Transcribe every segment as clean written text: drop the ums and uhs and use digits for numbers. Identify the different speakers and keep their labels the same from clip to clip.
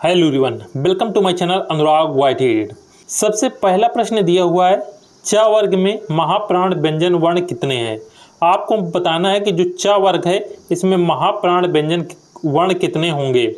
Speaker 1: Hello everyone, welcome to my channel Anurag वाइटेड। सबसे पहला प्रश्न दिया हुआ है, च वर्ग में महाप्राण व्यंजन वर्ण कितने हैं। आपको बताना है कि जो च वर्ग है इसमें महाप्राण व्यंजन वर्ण कितने होंगे।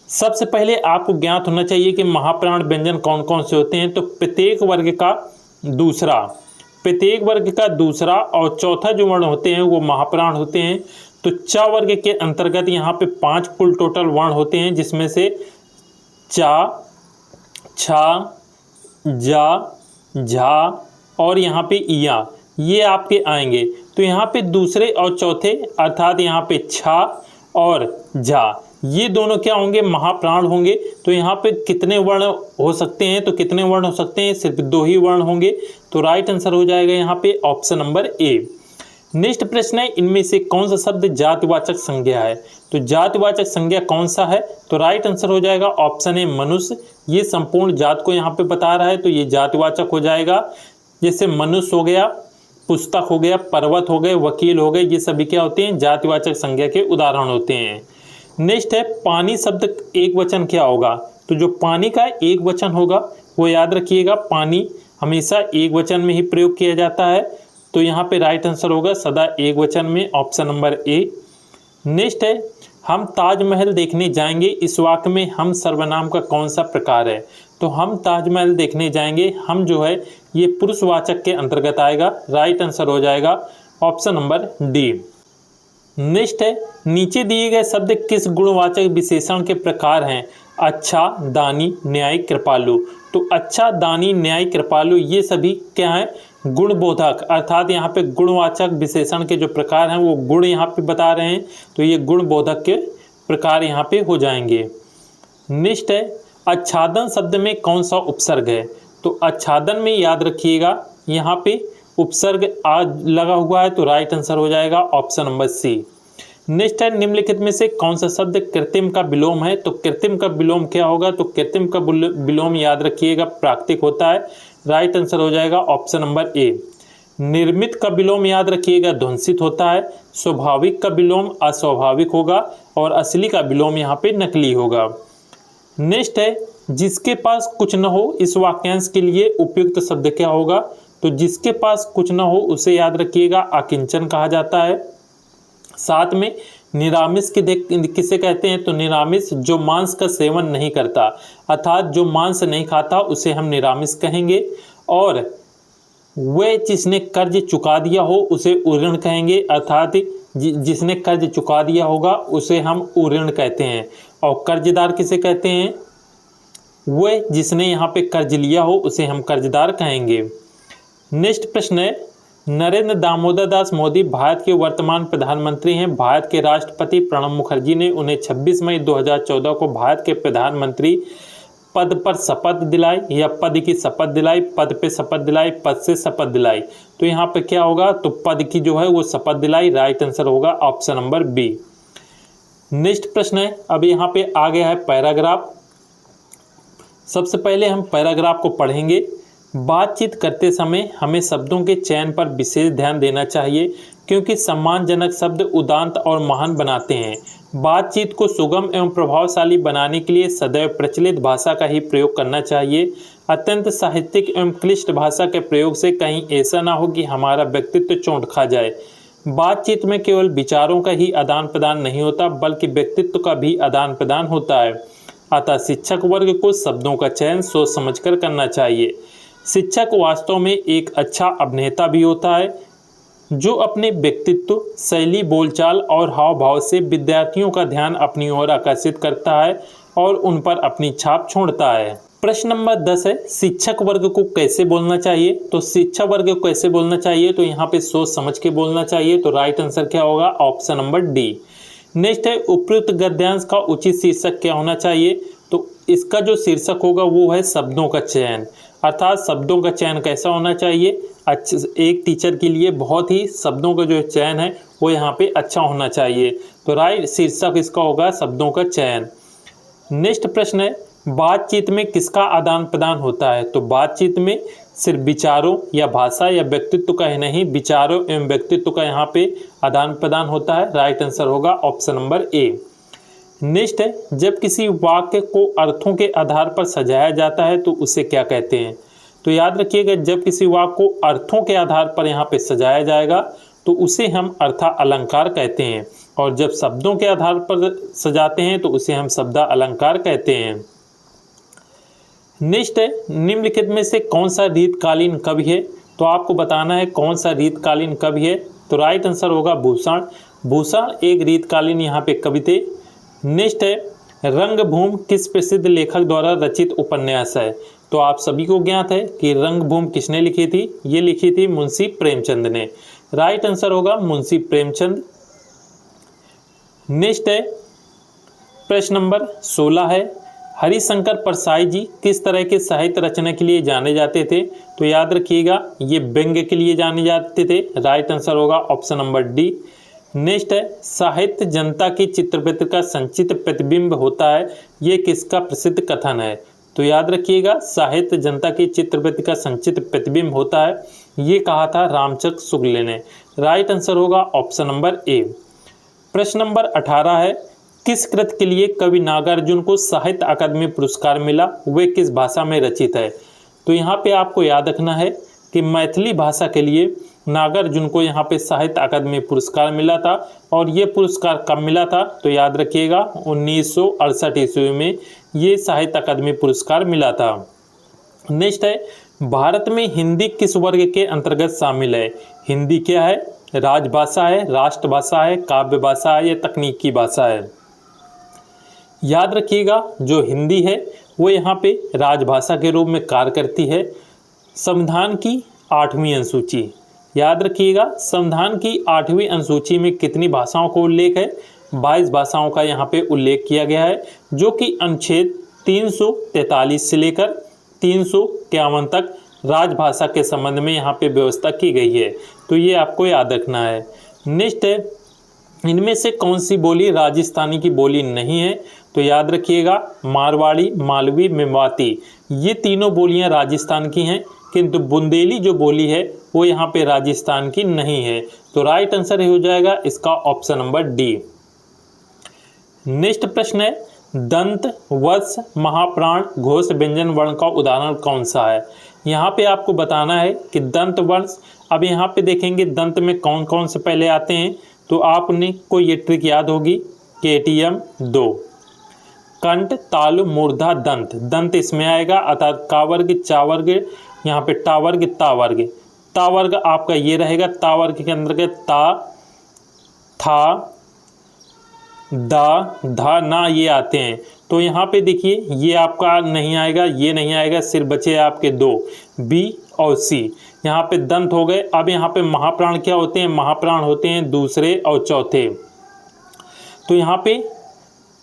Speaker 1: सबसे पहले आपको ज्ञात होना चाहिए कि महाप्राण व्यंजन कौन कौन से होते हैं। तो प्रत्येक वर्ग का दूसरा और चौथा जो वर्ण होते हैं वो महाप्राण होते हैं। तो च वर्ग के अंतर्गत यहाँ पे 5 कुल टोटल वर्ण होते हैं, जिसमें से चा, छा, जा, झा और यहाँ पे इया ये आपके आएंगे। तो यहाँ पे दूसरे और चौथे अर्थात यहाँ पे छा और झा ये दोनों क्या होंगे, महाप्राण होंगे। तो यहाँ पे कितने वर्ण हो सकते हैं, तो कितने वर्ण हो सकते हैं, सिर्फ 2 ही वर्ण होंगे। तो राइट आंसर हो जाएगा यहाँ पे ऑप्शन नंबर ए। नेक्स्ट प्रश्न है, इनमें से कौन सा शब्द जातिवाचक संज्ञा है। तो जातिवाचक संज्ञा कौन सा है, तो राइट आंसर हो जाएगा ऑप्शन ए मनुष्य। ये संपूर्ण जात को यहाँ पे बता रहा है, तो ये जातिवाचक हो जाएगा। जैसे मनुष्य हो गया, पुस्तक हो गया, पर्वत हो गए, वकील हो गए, ये सभी क्या होते हैं, जातिवाचक संज्ञा के उदाहरण होते हैं। नेक्स्ट है, पानी शब्द एक वचन क्या होगा। तो जो पानी का एक वचन होगा वो याद रखिएगा, पानी हमेशा एक वचन में ही प्रयोग किया जाता है। तो यहाँ पे राइट आंसर होगा सदा एक वचन में, ऑप्शन नंबर ए। नेक्स्ट है, हम ताजमहल देखने जाएंगे, इस वाक्य में हम सर्वनाम का कौन सा प्रकार है। तो हम ताजमहल देखने जाएंगे, हम जो है ये पुरुषवाचक के अंतर्गत आएगा। राइट आंसर हो जाएगा ऑप्शन नंबर डी। नेक्स्ट है, नीचे दिए गए शब्द किस गुणवाचक विशेषण के प्रकार हैं। अच्छा, दानी, न्यायी, कृपालु। तो अच्छा, दानी, न्यायी, कृपालु ये सभी क्या है, गुणबोधक अर्थात यहाँ पे गुणवाचक विशेषण के जो प्रकार हैं वो गुण यहाँ पे बता रहे हैं। तो ये गुणबोधक के प्रकार यहाँ पे हो जाएंगे। नेक्स्ट है, आच्छादन शब्द में कौन सा उपसर्ग है। तो आच्छादन में याद रखिएगा यहाँ पे उपसर्ग आज लगा हुआ है। तो राइट आंसर हो जाएगा ऑप्शन नंबर सी। नेक्स्ट है, निम्नलिखित में से कौन सा शब्द कृत्रिम का विलोम है। तो कृत्रिम का विलोम क्या होगा, तो कृत्रिम का विलोम याद रखिएगा प्राकृतिक होता है। राइट आंसर हो जाएगा ऑप्शन नंबर ए। निर्मित का विलोम याद रखिएगा ध्वंसित होता है। स्वाभाविक का विलोम अस्वाभाविक होगा और असली का विलोम यहाँ पे नकली होगा। नेक्स्ट है, जिसके पास कुछ न हो, इस वाक्यांश के लिए उपयुक्त शब्द क्या होगा। तो जिसके पास कुछ न हो उसे याद रखिएगा अकिंचन कहा जाता है। साथ में निरामिष किसे कहते हैं, तो निरामिष जो मांस का सेवन नहीं करता अर्थात जो मांस नहीं खाता उसे हम निरामिष कहेंगे। और वह जिसने कर्ज चुका दिया हो उसे उऋण कहेंगे अर्थात जिसने कर्ज चुका दिया होगा उसे हम उऋण कहते हैं। और कर्जदार किसे कहते हैं, वह जिसने यहाँ पे कर्ज लिया हो उसे हम कर्जदार कहेंगे। नेक्स्ट प्रश्न है, नरेंद्र दामोदर दास मोदी भारत के वर्तमान प्रधानमंत्री हैं। भारत के राष्ट्रपति प्रणब मुखर्जी ने उन्हें 26 मई 2014 को भारत के प्रधानमंत्री पद पर शपथ दिलाई या पद की शपथ दिलाई, पद पे शपथ दिलाई, पद से शपथ दिलाई। तो यहाँ पे क्या होगा, तो पद की जो है वो शपथ दिलाई। राइट आंसर होगा ऑप्शन नंबर बी। नेक्स्ट प्रश्न है, अब यहाँ पे आ गया है पैराग्राफ। सबसे पहले हम पैराग्राफ को पढ़ेंगे। बातचीत करते समय हमें शब्दों के चयन पर विशेष ध्यान देना चाहिए, क्योंकि सम्मानजनक शब्द उदात्त और महान बनाते हैं। बातचीत को सुगम एवं प्रभावशाली बनाने के लिए सदैव प्रचलित भाषा का ही प्रयोग करना चाहिए। अत्यंत साहित्यिक एवं क्लिष्ट भाषा के प्रयोग से कहीं ऐसा ना हो कि हमारा व्यक्तित्व चोट खा जाए। बातचीत में केवल विचारों का ही आदान प्रदान नहीं होता, बल्कि व्यक्तित्व का भी आदान प्रदान होता है। अतः शिक्षक वर्ग को शब्दों का चयन सोच समझकर करना चाहिए। शिक्षक वास्तव में एक अच्छा अभिनेता भी होता है, जो अपने व्यक्तित्व, शैली, बोलचाल और हाव भाव से विद्यार्थियों का ध्यान अपनी ओर आकर्षित करता है और उन पर अपनी छाप छोड़ता है। प्रश्न नंबर 10 है, शिक्षक वर्ग को कैसे बोलना चाहिए। तो शिक्षक वर्ग को कैसे बोलना चाहिए, तो यहाँ पे सोच समझ के बोलना चाहिए। तो राइट आंसर क्या होगा, ऑप्शन नंबर डी। नेक्स्ट है, उपयुक्त गद्यांश का उचित शीर्षक क्या होना चाहिए। तो इसका जो शीर्षक होगा वो है शब्दों का चयन, अर्थात शब्दों का चयन कैसा होना चाहिए। एक टीचर के लिए बहुत ही शब्दों का जो चयन है वो यहाँ पे अच्छा होना चाहिए। तो राइट शीर्षक इसका होगा शब्दों का चयन। नेक्स्ट प्रश्न है, बातचीत में किसका आदान प्रदान होता है। तो बातचीत में सिर्फ विचारों या भाषा या व्यक्तित्व का ही नहीं, विचारों एवं व्यक्तित्व का यहाँ पे आदान प्रदान होता है। राइट आंसर होगा ऑप्शन नंबर ए। नेक्स्ट है, जब किसी वाक्य को अर्थों के आधार पर सजाया जाता है तो उसे क्या कहते हैं? तो याद रखिएगा, जब किसी वाक्य को अर्थों के आधार पर यहाँ पे सजाया जाएगा तो उसे हम अर्था अलंकार कहते हैं, और जब शब्दों के आधार पर सजाते हैं तो उसे हम शब्दा अलंकार कहते हैं। नेक्स्ट है, निम्नलिखित में से कौन सा रीतकालीन कवि है? तो आपको बताना है कौन सा रीतकालीन कवि है। तो राइट आंसर होगा भूषण। भूषण एक रीतकालीन यहाँ पे कवि थे। नेक्स्ट है, रंगभूमि किस प्रसिद्ध लेखक द्वारा रचित उपन्यास है? तो आप सभी को ज्ञात है कि रंगभूमि किसने लिखी थी? ये लिखी थी मुंशी प्रेमचंद ने। राइट आंसर होगा मुंशी प्रेमचंद। नेक्स्ट है, प्रश्न नंबर 16 है, हरिशंकर परसाई जी किस तरह के साहित्य रचना के लिए जाने जाते थे? तो याद रखिएगा, ये व्यंग्य के लिए जाने जाते थे। राइट आंसर होगा ऑप्शन नंबर डी। नेक्स्ट है, साहित्य जनता की चित्रपत्र का संचित प्रतिबिंब होता है, ये किसका प्रसिद्ध कथन है? तो याद रखिएगा, साहित्य जनता की चित्रपत्र का संचित प्रतिबिंब होता है, ये कहा था रामचंद्र शुक्ल ने। राइट आंसर होगा ऑप्शन नंबर ए। प्रश्न नंबर 18 है, किस कृत के लिए कवि नागार्जुन को साहित्य अकादमी पुरस्कार मिला, वे किस भाषा में रचित है? तो यहाँ पे आपको याद रखना है कि मैथिली भाषा के लिए नागार्जुन को यहाँ पे साहित्य अकादमी पुरस्कार मिला था, और ये पुरस्कार कब मिला था? तो याद रखिएगा 1968 ईस्वी में ये साहित्य अकादमी पुरस्कार मिला था। नेक्स्ट है, भारत में हिंदी किस वर्ग के अंतर्गत शामिल है? हिंदी क्या है? राजभाषा है, राष्ट्रभाषा है, काव्य भाषा है या तकनीकी भाषा है? याद रखिएगा, जो हिंदी है वो यहाँ पे राजभाषा के रूप में कार्य करती है। संविधान की 8वीं अनुसूची, याद रखिएगा, संविधान की 8वीं अनुसूची में कितनी भाषाओं का उल्लेख है? 22 भाषाओं का यहाँ पे उल्लेख किया गया है, जो कि अनुच्छेद 343 से लेकर 351 तक राजभाषा के संबंध में यहाँ पे व्यवस्था की गई है। तो ये आपको याद रखना है। नेक्स्ट है, इनमें से कौन सी बोली राजस्थानी की बोली नहीं है? तो याद रखिएगा, मारवाड़ी, मालवी, मेवाती, ये तीनों बोलियां राजस्थान की हैं, किंतु बुंदेली जो बोली है वो यहाँ पे राजस्थान की नहीं है। तो राइट आंसर हो जाएगा इसका ऑप्शन नंबर डी। नेक्स्ट प्रश्न है, दंत, वत्स, महाप्राण, घोष व्यंजन वर्ण का उदाहरण कौन सा है? यहाँ पे आपको बताना है कि दंत वर्ण, अब यहाँ पे देखेंगे दंत में कौन कौन से पहले आते हैं, तो आपने को ये ट्रिक याद होगी, केटीएम 2, कंठ, तालु, मूर्धा, दंत, दंत इसमें आएगा, अर्थात कावर्ग, चावर्ग, यहाँ पे टावर्ग, तावर्ग, तावर्ग आपका ये रहेगा, तावर्ग के अंतर्गत ता, था, दा, धा, ना ये आते हैं। तो यहाँ पे देखिए, ये आपका नहीं आएगा, ये नहीं आएगा, सिर्फ बचे आपके दो, बी और सी। यहाँ पे दंत हो गए। अब यहाँ पे महाप्राण क्या होते हैं? महाप्राण होते हैं दूसरे और चौथे। तो यहाँ पे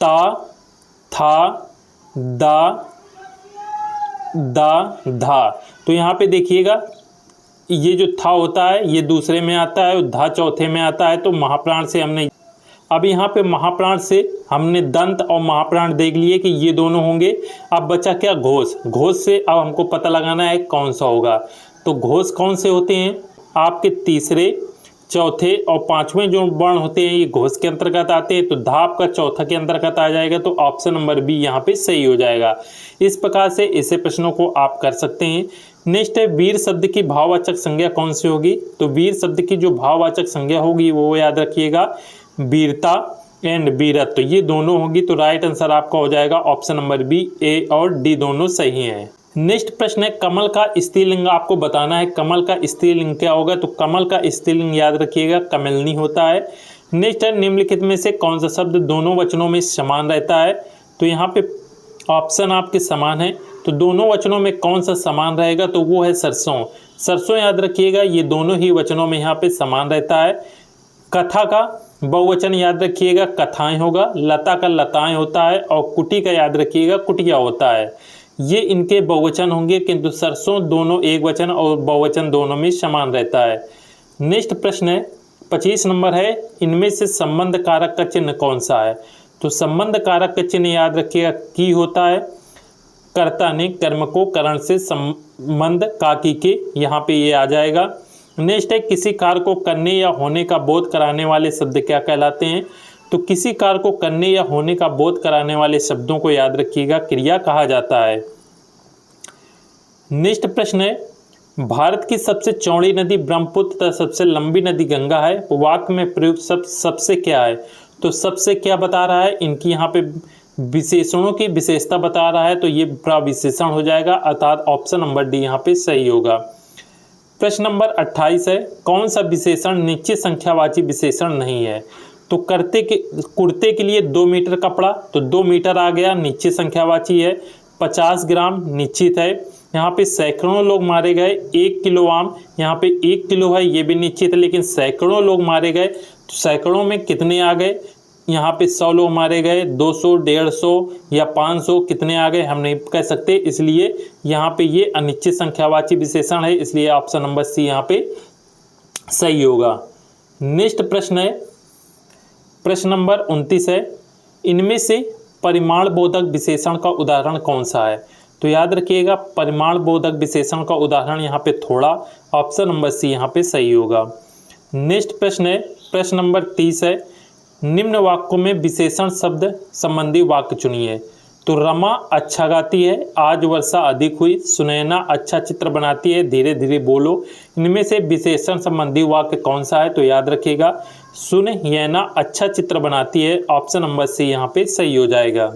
Speaker 1: ता, था, दा, दा, धा। तो यहाँ पे देखिएगा, ये जो था होता है ये दूसरे में आता है और धा चौथे में आता है। तो महाप्राण से हमने, अब यहाँ पे महाप्राण से हमने दंत और महाप्राण देख लिए कि ये दोनों होंगे। अब बचा क्या? घोष। घोष से अब हमको पता लगाना है कौन सा होगा। तो घोष कौन से होते हैं? आपके तीसरे, चौथे और पांचवें जो वर्ण होते हैं ये घोष के अंतर्गत आते हैं। तो धा आपका चौथा के अंतर्गत आ जाएगा। तो ऑप्शन नंबर बी यहाँ पे सही हो जाएगा। इस प्रकार से ऐसे प्रश्नों को आप कर सकते हैं। नेक्स्ट है, वीर शब्द की भाववाचक संज्ञा कौन सी होगी? तो वीर शब्द की जो भाववाचक संज्ञा होगी वो याद रखिएगा, वीरता एंड वीरत्व, ये दोनों होगी। तो राइट आंसर आपका हो जाएगा ऑप्शन नंबर बी, ए और डी दोनों सही हैं। नेक्स्ट प्रश्न है, कमल का स्त्रीलिंग आपको बताना है। कमल का स्त्रीलिंग क्या होगा? तो कमल का स्त्रीलिंग याद रखिएगा कमलनी होता है। नेक्स्ट है, निम्नलिखित में से कौन सा शब्द दोनों वचनों में समान रहता है? तो यहाँ पे ऑप्शन आपके समान है। तो दोनों वचनों में कौन सा समान रहेगा? तो वो है सरसों। सरसों याद रखिएगा, ये दोनों ही वचनों में यहाँ पे समान रहता है। कथा का बहुवचन याद रखिएगा कथाएं होगा। लता का लताएं होता है और कुटी का याद रखिएगा कुटिया होता है। ये इनके बहुवचन होंगे, किंतु सरसों दोनों एक वचन और बहुवचन दोनों में समान रहता है। नेक्स्ट प्रश्न है 25 नंबर है, इनमें से संबंध कारक का चिन्ह कौन सा है? तो संबंध कारक का चिन्ह याद रखिएगा की होता है। कर्ता ने कर्म को करण से संबंध काकी के, यहाँ पे ये आ जाएगा। नेक्स्ट है, किसी कार्य को करने या होने का बोध कराने वाले शब्द क्या कहलाते हैं? तो किसी कार्य को करने या होने का बोध कराने वाले शब्दों को याद रखिएगा क्रिया कहा जाता है। नेक्स्ट प्रश्न है, भारत की सबसे चौड़ी नदी ब्रह्मपुत्र तथा सबसे लंबी नदी गंगा है। वाक्य में प्रयुक्त शब्द सबसे क्या है? तो सबसे क्या बता रहा है? इनकी यहाँ पे विशेषणों की विशेषता बता रहा है, तो ये प्रविशेषण हो जाएगा, अर्थात ऑप्शन नंबर डी यहाँ पे सही होगा। प्रश्न नंबर 28 है, कौन सा विशेषण निश्चित संख्यावाची विशेषण नहीं है? तो कुर्ते के लिए 2 मीटर कपड़ा, तो 2 मीटर आ गया, निश्चित संख्यावाची है। 50 ग्राम निश्चित है। यहाँ पे सैकड़ों लोग मारे गए, 1 किलो आम, यहाँ पे 1 किलो है, ये भी निश्चित है, लेकिन सैकड़ों लोग मारे गए, तो सैकड़ों में कितने आ गए? यहाँ पे 100 लोग मारे गए, 200, 150 या 500 कितने आ गए हम नहीं कह सकते, इसलिए यहाँ पे ये अनिश्चित संख्यावाची विशेषण है, इसलिए ऑप्शन नंबर सी यहाँ पे सही होगा। नेक्स्ट प्रश्न है, प्रश्न नंबर 29 है, इनमें से परिमाण बोधक विशेषण का उदाहरण कौन सा है? तो याद रखिएगा परिमाण बोधक विशेषण का उदाहरण यहाँ पे थोड़ा, ऑप्शन नंबर सी यहाँ पे सही होगा। नेक्स्ट प्रश्न है, प्रश्न नंबर 30 है, निम्न वाक्यों में विशेषण शब्द संबंधी वाक्य चुनिए। तो रमा अच्छा गाती है, आज वर्षा अधिक हुई, सुनैना अच्छा चित्र बनाती है, धीरे धीरे बोलो। इनमें से विशेषण संबंधी वाक्य कौन सा है? तो याद रखिएगा सुनैना अच्छा चित्र बनाती है, ऑप्शन नंबर सी यहाँ पे सही हो जाएगा।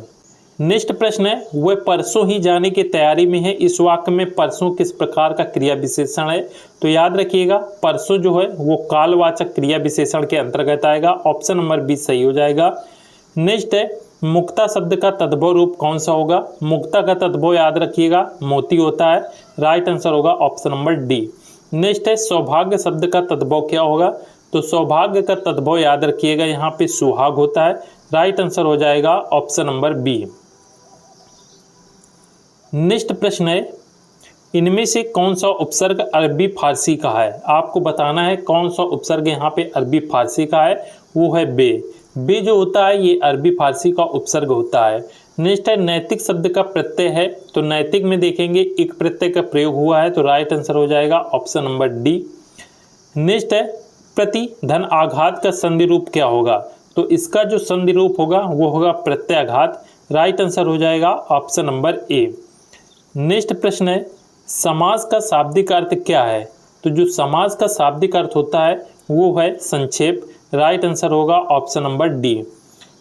Speaker 1: नेक्स्ट प्रश्न है, वह परसों ही जाने की तैयारी में है। इस वाक्य में परसों किस प्रकार का क्रिया विशेषण है? तो याद रखिएगा परसों जो है वो कालवाचक क्रिया विशेषण के अंतर्गत आएगा, ऑप्शन नंबर बी सही हो जाएगा। नेक्स्ट है, मुक्ता शब्द का तद्भव रूप कौन सा होगा? मुक्ता का तद्भव याद रखिएगा मोती होता है, राइट आंसर होगा ऑप्शन नंबर डी। नेक्स्ट है, सौभाग्य शब्द का तद्भव क्या होगा? तो सौभाग्य का तद्भव याद रखिएगा यहाँ पे सुहाग होता है, राइट आंसर हो जाएगा ऑप्शन नंबर बी। नेक्स्ट प्रश्न है, इनमें से कौन सा उपसर्ग अरबी फारसी का है? आपको बताना है कौन सा उपसर्ग यहाँ पे अरबी फारसी का है, वो है बे। बे जो होता है ये अरबी फारसी का उपसर्ग होता है। नेक्स्ट है, नैतिक शब्द का प्रत्यय है, तो नैतिक में देखेंगे एक प्रत्यय का प्रयोग हुआ है, तो राइट आंसर हो जाएगा ऑप्शन नंबर डी। नेक्स्ट है, प्रति धन आघात का संधि रूप क्या होगा? तो इसका जो संधि रूप होगा वो होगा प्रत्याघात, राइट आंसर हो जाएगा ऑप्शन नंबर ए। नेक्स्ट प्रश्न है, समास का शाब्दिक अर्थ क्या है? तो जो समास का शाब्दिक अर्थ होता है वो है संक्षेप, राइट आंसर होगा ऑप्शन नंबर डी।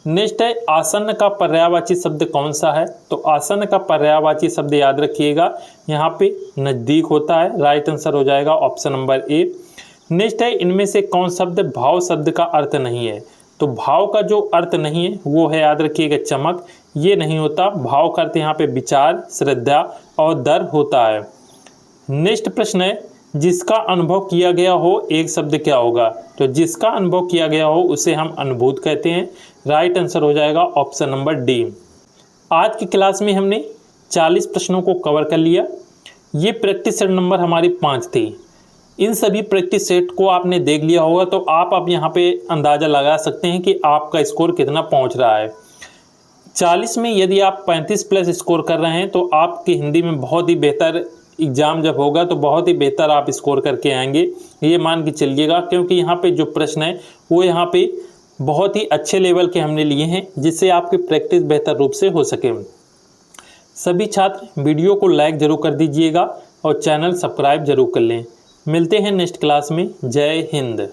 Speaker 1: नेक्स्ट है, आसन्न का पर्यायवाची शब्द कौन सा है? तो आसन्न का पर्यायवाची शब्द याद रखिएगा यहाँ पे नजदीक होता है, राइट आंसर हो जाएगा ऑप्शन नंबर ए। नेक्स्ट है, इनमें से कौन शब्द भाव शब्द का अर्थ नहीं है? तो भाव का जो अर्थ नहीं है वो है याद रखिएगा चमक, ये नहीं होता। भाव का अर्थ यहाँ पे विचार, श्रद्धा और दर होता है। नेक्स्ट प्रश्न है, जिसका अनुभव किया गया हो एक शब्द क्या होगा? तो जिसका अनुभव किया गया हो उसे हम अनुभूत कहते हैं, राइट आंसर हो जाएगा ऑप्शन नंबर डी। आज की क्लास में हमने 40 प्रश्नों को कवर कर लिया। ये प्रैक्टिस सेट नंबर हमारी 5 थी। इन सभी प्रैक्टिस सेट को आपने देख लिया होगा, तो आप अब यहाँ पे अंदाज़ा लगा सकते हैं कि आपका स्कोर कितना पहुँच रहा है। 40 में यदि आप 35 प्लस स्कोर कर रहे हैं तो आपकी हिंदी में बहुत ही बेहतर एग्ज़ाम जब होगा तो बहुत ही बेहतर आप स्कोर करके आएंगे, ये मान के चलिएगा। क्योंकि यहाँ पे जो प्रश्न है वो यहाँ पे बहुत ही अच्छे लेवल के हमने लिए हैं, जिससे आपकी प्रैक्टिस बेहतर रूप से हो सके। सभी छात्र वीडियो को लाइक ज़रूर कर दीजिएगा और चैनल सब्सक्राइब जरूर कर लें। मिलते हैं नेक्स्ट क्लास में। जय हिंद।